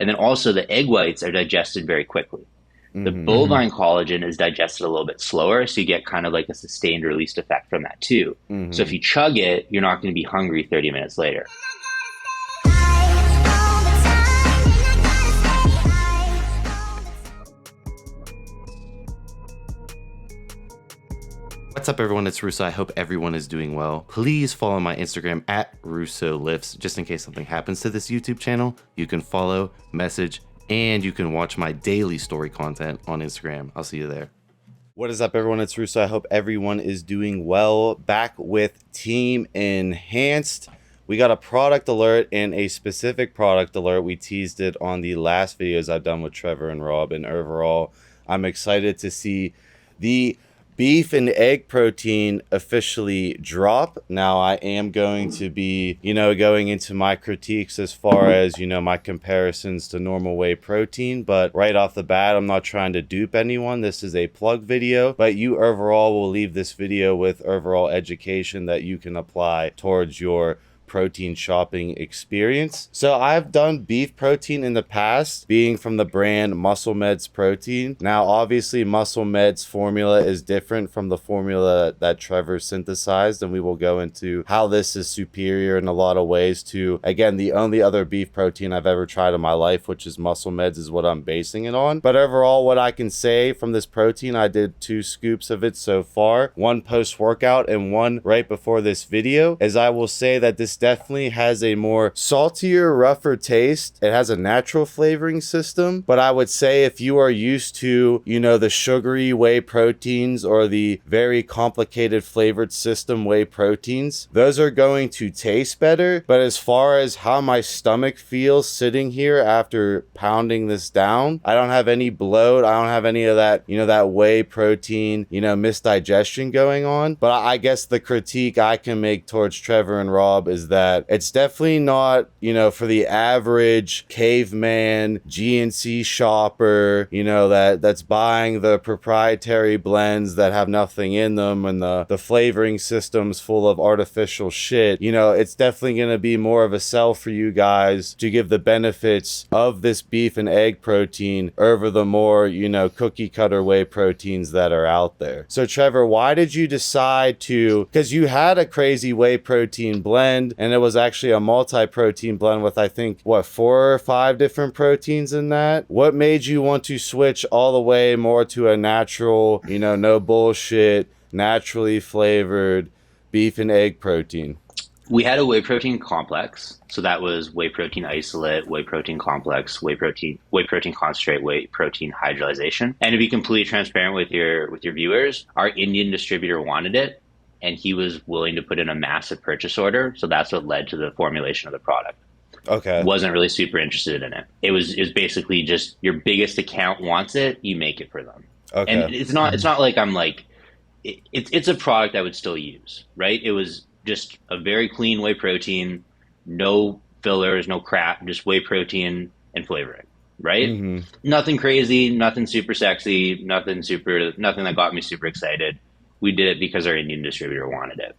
And then also the egg whites are digested very quickly. The Mm-hmm. bovine collagen is digested a little bit slower, so you get kind of like a sustained released effect from that too. So if Mm-hmm. you chug it, you're not going to be hungry 30 minutes later. What's up, everyone? It's Russo. I hope everyone is doing well. Please follow my Instagram at Russo Lifts, just in case something happens to this YouTube channel. You can follow, message, and you can watch my daily story content on Instagram. I'll see you there. What is up, everyone? It's Russo. I hope everyone is doing well. Back with Team Enhanced. We got a product alert and a specific product alert. We teased it on the last videos I've done with Trevor and Rob, and overall, I'm excited to see the beef and egg protein officially drop. Now I am going to be, going into my critiques as far as, my comparisons to normal whey protein. But right off the bat, I'm not trying to dupe anyone. This is a plug video, but you overall will leave this video with overall education that you can apply towards your protein shopping experience. So I've done beef protein in the past, being from the brand Muscle Meds Protein. Now obviously Muscle Meds formula is different from the formula that Trevor synthesized, and we will go into how this is superior in a lot of ways to, again, the only other beef protein I've ever tried in my life, which is Muscle Meds, is what I'm basing it on. But overall, what I can say from this protein, I did 2 scoops of it so far, one post-workout and one right before this video, as I will say that this definitely has a more saltier, rougher taste. It has a natural flavoring system, but I would say if you are used to, the sugary whey proteins or the very complicated flavored system whey proteins, those are going to taste better. But as far as how my stomach feels sitting here after pounding this down, I don't have any bloat. I don't have any of that, that whey protein, misdigestion going on. But I guess the critique I can make towards Trevor and Rob is that it's definitely not, for the average caveman GNC shopper, that's buying the proprietary blends that have nothing in them and the flavoring systems full of artificial shit. It's definitely going to be more of a sell for you guys to give the benefits of this beef and egg protein over the more, cookie cutter whey proteins that are out there. So Trevor, why did you decide to, because you had a crazy whey protein blend, and it was actually a multi-protein blend with, I think, 4 or 5 different proteins in that. What made you want to switch all the way more to a natural, no bullshit, naturally flavored beef and egg protein? We had a whey protein complex. So that was whey protein isolate, whey protein complex, whey protein concentrate, whey protein hydrolyzation. And to be completely transparent with your viewers, our Indian distributor wanted it, and he was willing to put in a massive purchase order. So that's what led to the formulation of the product. Okay. Wasn't really super interested in it. It was basically just your biggest account wants it, you make it for them. And Okay. it's not like I'm like it's a product I would still use, right? It was just a very clean whey protein, no fillers, no crap, just whey protein and flavoring, right? Mm-hmm. Nothing crazy, nothing super sexy, nothing that got me super excited. We did it because our Indian distributor wanted it.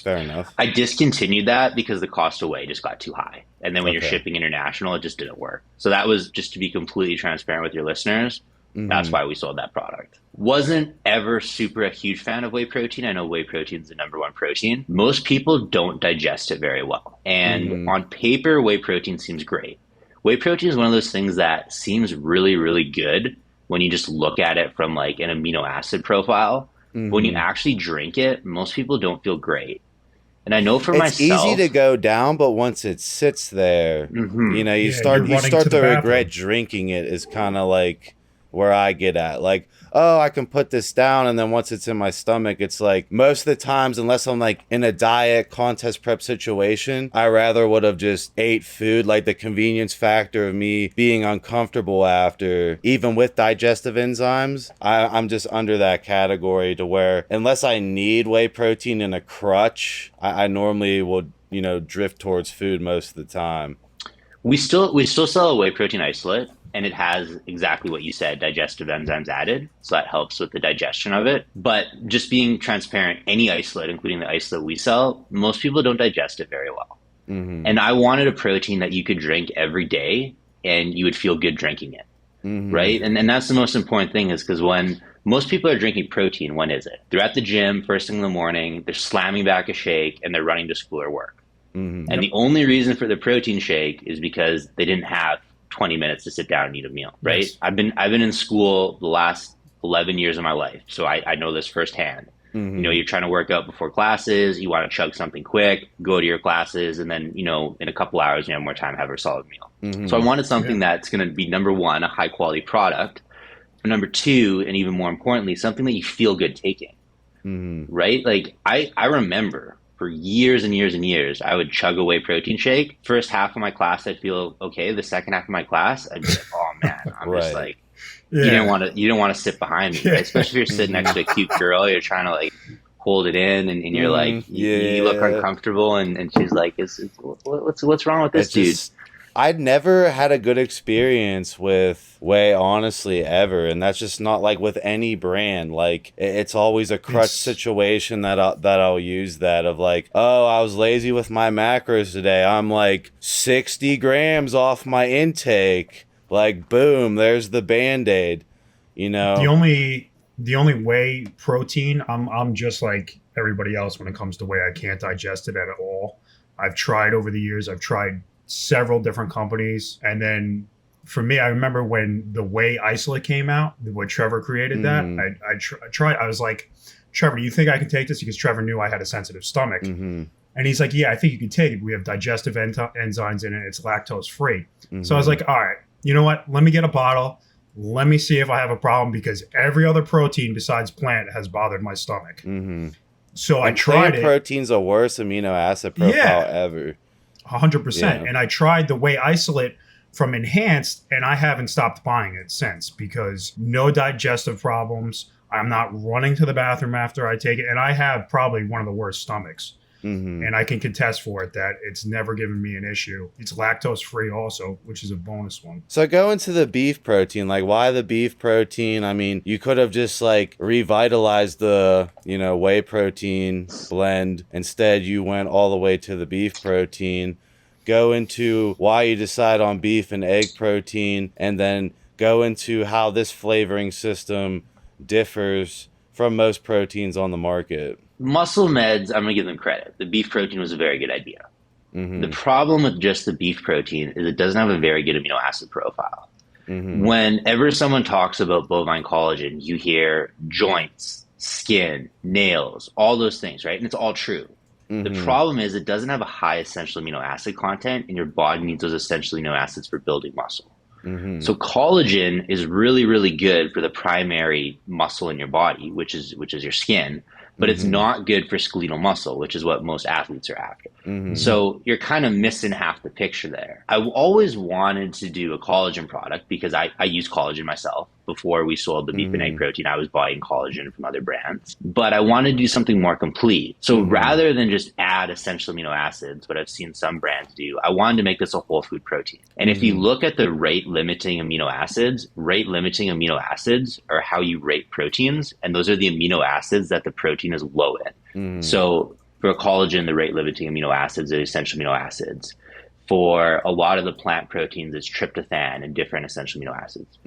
Fair enough. I discontinued that because the cost of whey just got too high. And then when you're Okay. shipping international, it just didn't work. So that was just to be completely transparent with your listeners. That's Mm-hmm. why we sold that product. Wasn't ever super a huge fan of whey protein. I know whey protein is the number one protein. Most people don't digest it very well. And Mm-hmm. on paper, whey protein seems great. Whey protein is one of those things that seems really, really good when you just look at it from like an amino acid profile. But when you Mm-hmm. actually drink it, most people don't feel great. And I know for It's easy to myself, go down, but once it sits there, mhm, you Yeah, you're start running to the to regret bathroom. drinking it is kind of like where I get at. Like, oh, I can put this down, and then once it's in my stomach, it's like most of the times, unless I'm like in a diet contest prep situation, I rather would have just ate food. Like the convenience factor of me being uncomfortable after, even with digestive enzymes, I'm just under that category to where unless I need whey protein in a crutch, I normally would, drift towards food most of the time. we still sell a whey protein isolate, and it has exactly what you said, digestive enzymes added. So that helps with the digestion of it. But just being transparent, any isolate, including the isolate we sell, most people don't digest it very well. Mm-hmm. And I wanted a protein that you could drink every day and you would feel good drinking it, Mm-hmm. right? And that's the most important thing, is because when most people are drinking protein, when is it? They're at the gym first thing in the morning, they're slamming back a shake, and they're running to school or work. Mm-hmm. And the only reason for the protein shake is because they didn't have 20 minutes to sit down and eat a meal, right? Yes. I've been in school the last 11 years of my life, so I know this firsthand. Mm-hmm. You know, you're trying to work out before classes, you want to chug something quick, go to your classes, and then, you know, in a couple hours, you have more time to have a solid meal. Mm-hmm. So I wanted something that's going to be, number one, a high quality product. Number two, and even more importantly, something that you feel good taking, Mm-hmm. right? Like I remember for years and years and years, I would chug a whey protein shake. First half of my class, I'd feel okay. The second half of my class, I'd be like, oh man, I'm just Right. like, Yeah. you don't want to sit behind me, right? Especially if you're sitting next to a cute girl, you're trying to like hold it in, and you're like, you look uncomfortable, and she's like, what's wrong with this It's dude? just- I'd never had a good experience with whey, honestly, ever, and that's just not like with any brand. Like it's always a crutch situation that I'll use that of like, oh, I was lazy with my macros today. I'm like 60 grams off my intake. Like boom, there's the Band-Aid. You know, The only whey protein, I'm just like everybody else when it comes to whey. I can't digest it at all. I've tried over the years. I've tried several different companies, and then for me, I remember when the whey isolate came out, when Trevor created that. I tried. I was like, Trevor, do you think I can take this? Because Trevor knew I had a sensitive stomach, Mm-hmm. and he's like, yeah, I think you can take it. We have digestive enzymes in it. It's lactose free. Mm-hmm. So I was like, all right, you know what? Let me get a bottle. Let me see if I have a problem, because every other protein besides plant has bothered my stomach. Mm-hmm. So I And tried plant it. protein's a worst amino acid profile ever. 100%. Yeah. And I tried the whey isolate from Enhanced, and I haven't stopped buying it since, because no digestive problems. I'm not running to the bathroom after I take it. And I have probably one of the worst stomachs. Mm-hmm. And I can contest for it that it's never given me an issue. It's lactose free also, which is a bonus one. So go into the beef protein. Like, why the beef protein? I mean, you could have just like revitalized the, whey protein blend. Instead, you went all the way to the beef protein. Go into why you decide on beef and egg protein, and then go into how this flavoring system differs from most proteins on the market. Muscle meds, I'm going to give them credit. The beef protein was a very good idea. Mm-hmm. The problem with just the beef protein is it doesn't have a very good amino acid profile. Mm-hmm. Whenever someone talks about bovine collagen, you hear joints, skin, nails, all those things, right? And it's all true. Mm-hmm. The problem is it doesn't have a high essential amino acid content, and your body needs those essential amino acids for building muscle. Mm-hmm. So collagen is really, really good for the primary muscle in your body, which is your skin, but it's not good for skeletal muscle, which is what most athletes are after. Mm-hmm. So you're kind of missing half the picture there. I always wanted to do a collagen product because I use collagen myself. Before we sold the beef and egg protein, I was buying collagen from other brands. But I wanted to do something more complete. So rather than just add essential amino acids, what I've seen some brands do, I wanted to make this a whole food protein. And if you look at the rate limiting amino acids are how you rate proteins. And those are the amino acids that the protein is low in. So for collagen, the rate limiting amino acids are essential amino acids. For a lot of the plant proteins, it's tryptophan and different essential amino acids.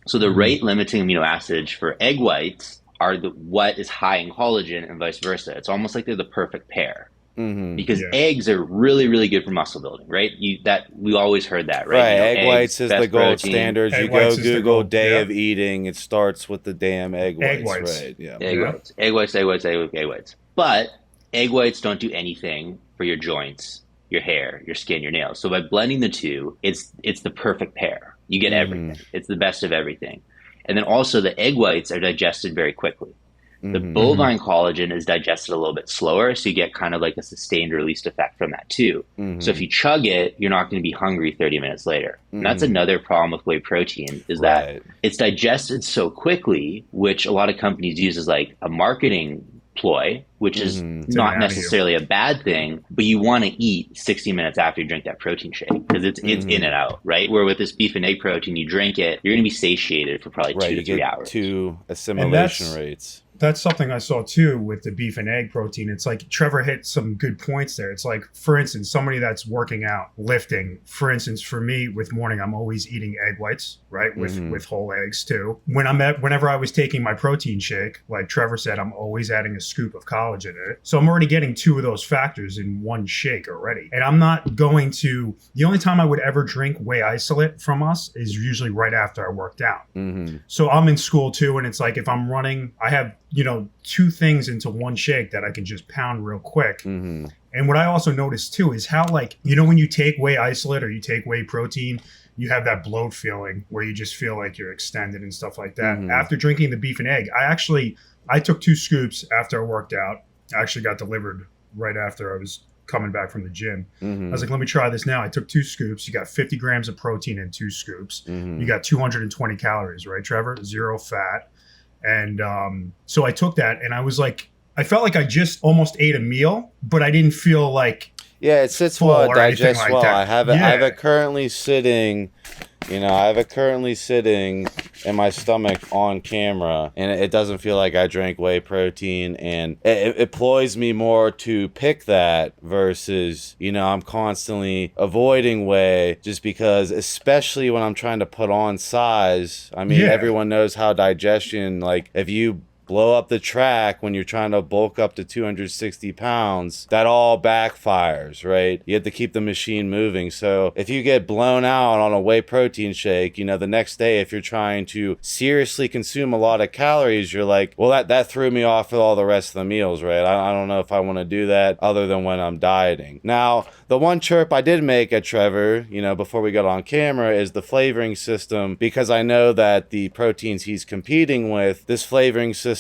So the rate limiting amino acids for egg whites are what is high in collagen, and vice versa. It's almost like they're the perfect pair. Because eggs are really, really good for muscle building, right? We always heard that, right? Egg whites is the gold standard. You go Google day of eating. eating, it starts with the damn egg whites. Right? Yeah. Egg whites. But egg whites don't do anything for your joints, your hair, your skin, your nails. So by blending the two, it's the perfect pair. You get everything. It's the best of everything. And then also the egg whites are digested very quickly. The bovine collagen is digested a little bit slower, so you get kind of like a sustained released effect from that too. So if you chug it, you're not going to be hungry 30 minutes later. And that's another problem with whey protein, is that it's digested so quickly, which a lot of companies use as like a marketing ploy, which is not necessarily a bad thing, but you want to eat 60 minutes after you drink that protein shake, because it's in and out, right? Where with this beef and egg protein, you drink it, you're going to be satiated for probably 2 to 3 hours. Two assimilation rates. that's something I saw too with the beef and egg protein. It's like Trevor hit some good points there. It's like, for instance, somebody that's working out, lifting. For instance, for me with morning, I'm always eating egg whites, right? With whole eggs too. Whenever I was taking my protein shake, like Trevor said, I'm always adding a scoop of collagen in it. So I'm already getting two of those factors in one shake already. And I'm not going to. The only time I would ever drink whey isolate from us is usually right after I worked out. So I'm in school too, and it's like if I'm running, I have two things into one shake that I can just pound real quick. And what I also noticed too is how, like, when you take whey isolate or you take whey protein, you have that bloat feeling where you just feel like you're extended and stuff like that. After drinking the beef and egg, I took 2 scoops after I worked out. I actually got delivered right after I was coming back from the gym. I was like, let me try this now. I took 2 scoops. You got 50 grams of protein in 2 scoops. You got 220 calories, right, Trevor? 0 fat. And so I took that, and I was like, I felt like I just almost ate a meal, but I didn't feel like it sits well, it digests like well. that. I have it currently sitting, in my stomach on camera, and it doesn't feel like I drank whey protein, and it ploys me more to pick that versus, I'm constantly avoiding whey just because, especially when I'm trying to put on size. I mean, everyone knows how digestion, like if you blow up the track when you're trying to bulk up to 260 pounds, that all backfires, right? You have to keep the machine moving. So if you get blown out on a whey protein shake, the next day, if you're trying to seriously consume a lot of calories, you're like, well, that threw me off with all the rest of the meals, right? I don't know if I want to do that other than when I'm dieting. Now, the one chirp I did make at Trevor, before we got on camera, is the flavoring system, because I know that the proteins he's competing with, this flavoring system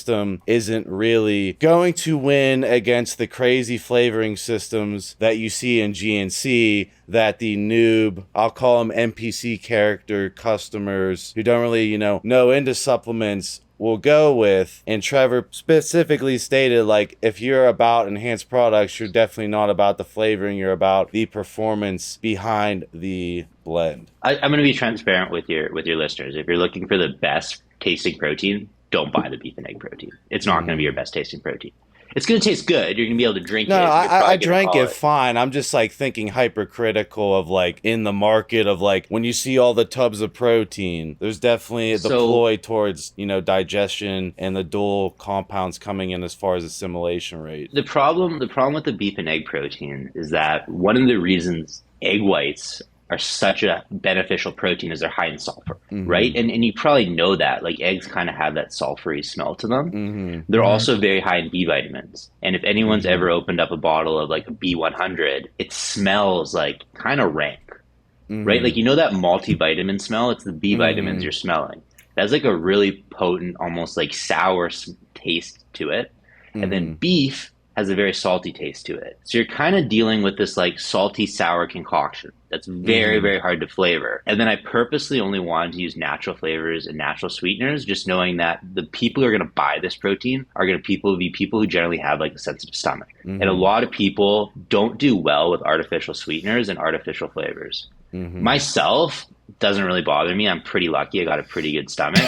isn't really going to win against the crazy flavoring systems that you see in GNC that the noob, I'll call them NPC character customers who don't really, know into supplements will go with. And Trevor specifically stated, like, if you're about enhanced products, you're definitely not about the flavoring, you're about the performance behind the blend. I'm going to be transparent with your listeners. If you're looking for the best tasting protein, don't buy the beef and egg protein. It's not going to be your best tasting protein. It's going to taste good. You're going to be able to drink it. No, I drank it fine. I'm just like thinking hypercritical of like in the market of like when you see all the tubs of protein, there's definitely the ploy towards, digestion and the dual compounds coming in as far as assimilation rate. The problem with the beef and egg protein is that one of the reasons egg whites are such a beneficial protein is they're high in sulfur, right? And you probably know that, like, eggs kind of have that sulfury smell to them. They're also very high in B vitamins. And if anyone's ever opened up a bottle of like a B100, it smells like kind of rank, right? Like, that multivitamin smell, it's the B vitamins you're smelling. That's like a really potent, almost like sour taste to it. And then beef has a very salty taste to it. So you're kind of dealing with this like salty sour concoction that's very, very hard to flavor. And then I purposely only wanted to use natural flavors and natural sweeteners, just knowing that the people who are going to buy this protein are going to be people who generally have like a sensitive stomach. And a lot of people don't do well with artificial sweeteners and artificial flavors. Myself, doesn't really bother me. I'm pretty lucky. I got a pretty good stomach.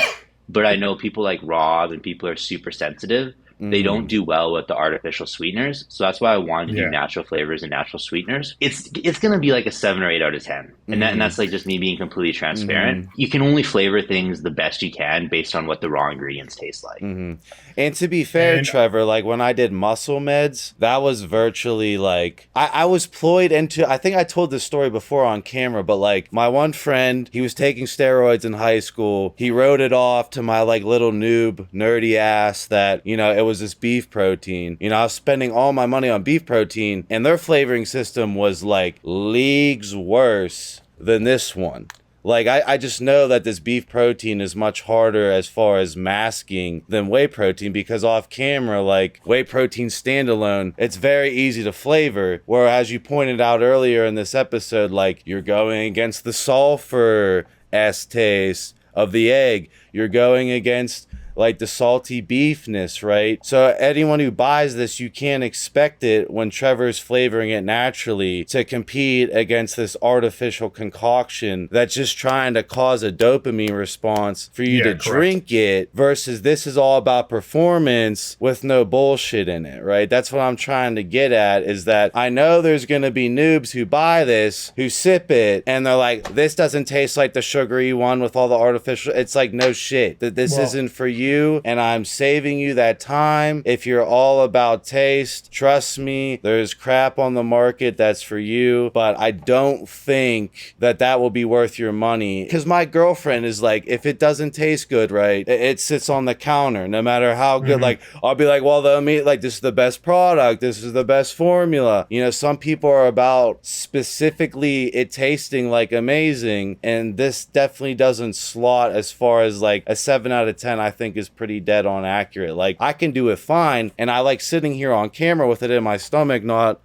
But I know people like Rob and people who are super sensitive. They don't do well with the artificial sweeteners. So that's why I wanted to do natural flavors and natural sweeteners. It's going to be like a 7 or 8 out of 10. And that's like just me being completely transparent. You can only flavor things the best you can based on what the raw ingredients taste like. And to be fair, Trevor, like when I did muscle meds, that was virtually like, I was ployed into, I think I told this story before on camera, but like my one friend, he was taking steroids in high school. He wrote it off to my like little noob, nerdy ass that, it was this beef protein. I was spending all my money on beef protein, and their flavoring system was like leagues worse than this one. Like, I just know that this beef protein is much harder as far as masking than whey protein, because off camera, like, whey protein standalone, it's very easy to flavor. Whereas you pointed out earlier in this episode, like, you're going against the sulfur taste of the egg. You're going against like the salty beefness, right? So anyone who buys this, you can't expect it when Trevor's flavoring it naturally to compete against this artificial concoction that's just trying to cause a dopamine response for you to drink it, versus this is all about performance with no bullshit in it, right? That's what I'm trying to get at, is that I know there's going to be noobs who buy this, who sip it, and they're like, this doesn't taste like the sugary one with all the artificial. It's like, no shit, that this isn't for you, and I'm saving you that time. If you're all about taste, trust me, there's crap on the market that's for you, but I don't think that that will be worth your money, because my girlfriend is like, if it doesn't taste good, right, it sits on the counter no matter how good. Like, I'll be like, well, the meat, like, this is the best product, this is the best formula. You know, some people are about specifically it tasting like amazing, and this definitely doesn't slot as far as like a 7 out of 10. I think is pretty dead on accurate. Like, I can do it fine, and I like sitting here on camera with it in my stomach, not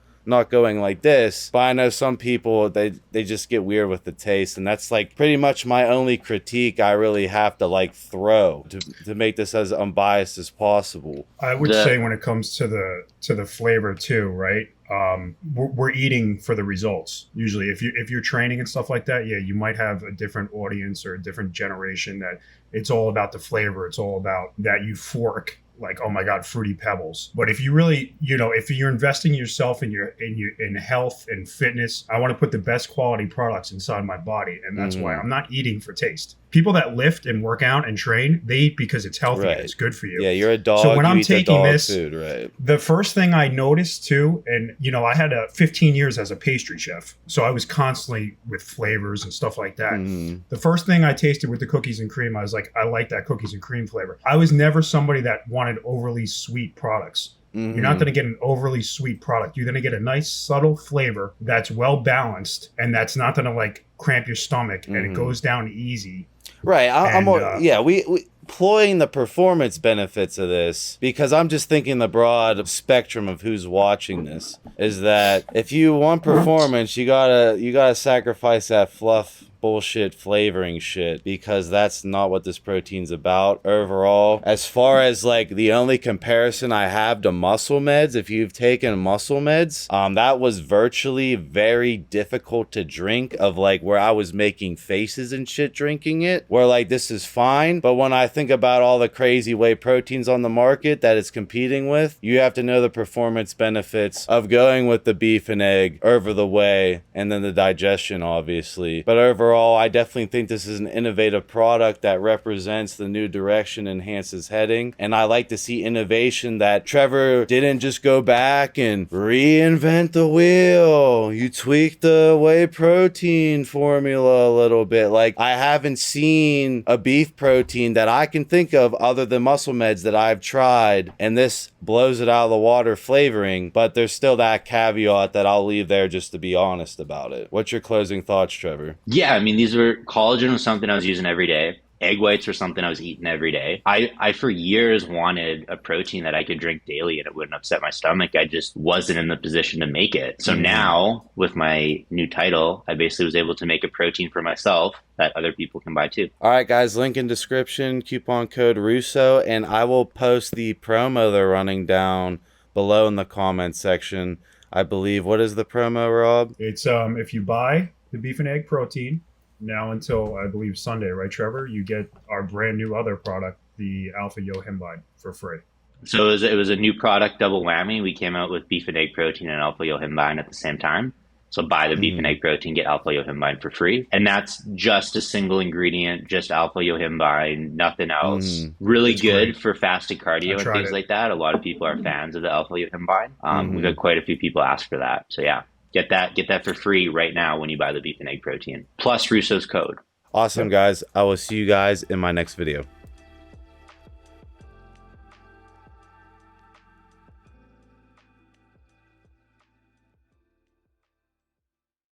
going like this, but I know some people, they just get weird with the taste, and that's like pretty much my only critique I really have to like throw to make this as unbiased as possible. I would say when it comes to the flavor too, right? We're eating for the results. Usually if you're training and stuff like that, yeah, you might have a different audience or a different generation that it's all about the flavor. It's all about that euphoric, like, oh my God, fruity pebbles. But if you really, if you're investing yourself in health and fitness, I want to put the best quality products inside my body. And that's why I'm not eating for taste. People that lift and work out and train, they eat because it's healthy and it's good for you. Yeah, you're a dog. So when I'm eat the taking dog this, food, right? The first thing I noticed too, and I had 15 years as a pastry chef, so I was constantly with flavors and stuff like that. The first thing I tasted with the cookies and cream, I was like, I like that cookies and cream flavor. I was never somebody that wanted overly sweet products. You're not going to get an overly sweet product. You're going to get a nice subtle flavor that's well balanced, and that's not going to like cramp your stomach, and it goes down easy. Right. I'm more, we employing the performance benefits of this, because I'm just thinking the broad spectrum of who's watching this is that if you want performance, you gotta sacrifice that fluff bullshit flavoring shit, because that's not what this protein's about overall. As far as like the only comparison I have to muscle meds, if you've taken muscle meds, that was virtually very difficult to drink, of like where I was making faces and shit drinking it, where like this is fine. But when I think about all the crazy whey proteins on the market that it's competing with, you have to know the performance benefits of going with the beef and egg over the whey, and then the digestion obviously. But overall, I definitely think this is an innovative product that represents the new direction Enhance's heading, and I like to see innovation that Trevor didn't just go back and reinvent the wheel. You tweaked the whey protein formula a little bit. Like, I haven't seen a beef protein that I can think of other than muscle meds that I've tried, and this blows it out of the water flavoring, but there's still that caveat that I'll leave there just to be honest about it. What's your closing thoughts, Trevor? Yeah, I mean, collagen was something I was using every day. Egg whites were something I was eating every day. I for years wanted a protein that I could drink daily and it wouldn't upset my stomach. I just wasn't in the position to make it. So now with my new title, I basically was able to make a protein for myself that other people can buy too. All right, guys, link in description, coupon code Russo, and I will post the promo they're running down below in the comments section. I believe, what is the promo, Rob? It's if you buy the beef and egg protein, now until I believe Sunday, right, Trevor? You get our brand new other product, the Alpha Yohimbine, for free. So it was a new product double whammy. We came out with beef and egg protein and Alpha Yohimbine at the same time. So buy the beef and egg protein, get Alpha Yohimbine for free. And that's just a single ingredient, just Alpha Yohimbine, nothing else. Really good for fasted cardio and things like that. A lot of people are fans of the Alpha Yohimbine. We've had quite a few people ask for that. So yeah. Get that for free right now when you buy the beef and egg protein, plus Russo's code. Awesome, guys. I will see you guys in my next video.